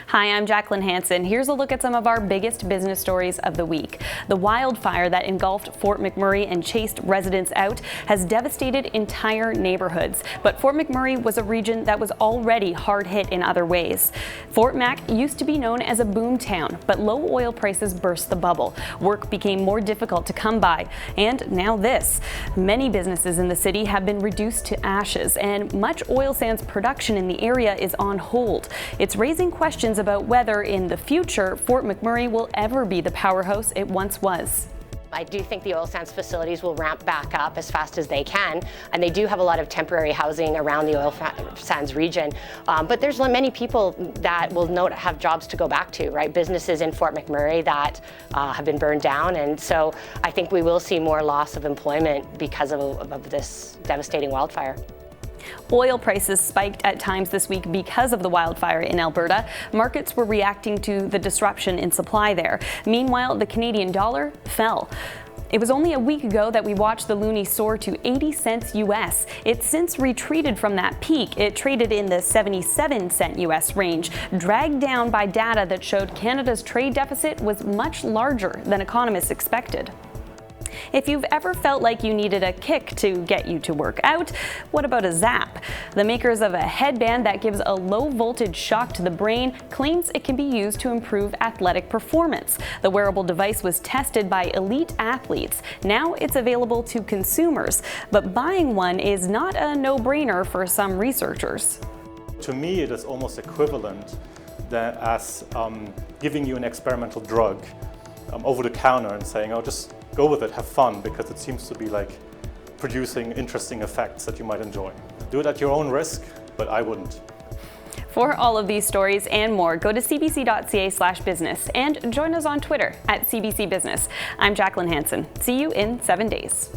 Hi, I'm Jacqueline Hansen. Here's a look at some of our biggest business stories of the week. The wildfire that engulfed Fort McMurray and chased residents out has devastated entire neighborhoods. But Fort McMurray was a region that was already hard hit in other ways. Fort Mac used to be known as a boom town, but low oil prices burst the bubble. Work became more difficult to come by. And now this. Many businesses in the city have been reduced to ashes, and much oil sands production in the area is on hold. It's raising questions about whether in the future Fort McMurray will ever be the powerhouse it once was. I do think the oil sands facilities will ramp back up as fast as they can, and they do have a lot of temporary housing around the oil sands region. But there's many people that will not have jobs to go back to, right? Businesses in Fort McMurray that have been burned down, and so I think we will see more loss of employment because of this devastating wildfire. Oil prices spiked at times this week because of the wildfire in Alberta. Markets were reacting to the disruption in supply there. Meanwhile, the Canadian dollar fell. It was only a week ago that we watched the Loonie soar to 80 cents US. It's since retreated from that peak. It traded in the 77-cent US range, dragged down by data that showed Canada's trade deficit was much larger than economists expected. If you've ever felt like you needed a kick to get you to work out, what about a zap? The makers of a headband that gives a low-voltage shock to the brain claims it can be used to improve athletic performance. The wearable device was tested by elite athletes. Now it's available to consumers, but buying one is not a no-brainer for some researchers. To me, it is almost equivalent as giving you an experimental drug over the counter and saying, oh, just go with it, have fun, because it seems to be like producing interesting effects that you might enjoy. Do it at your own risk, but I wouldn't. For all of these stories and more, go to cbc.ca/business and join us on Twitter @CBC Business. I'm Jacqueline Hansen. See you in 7 days.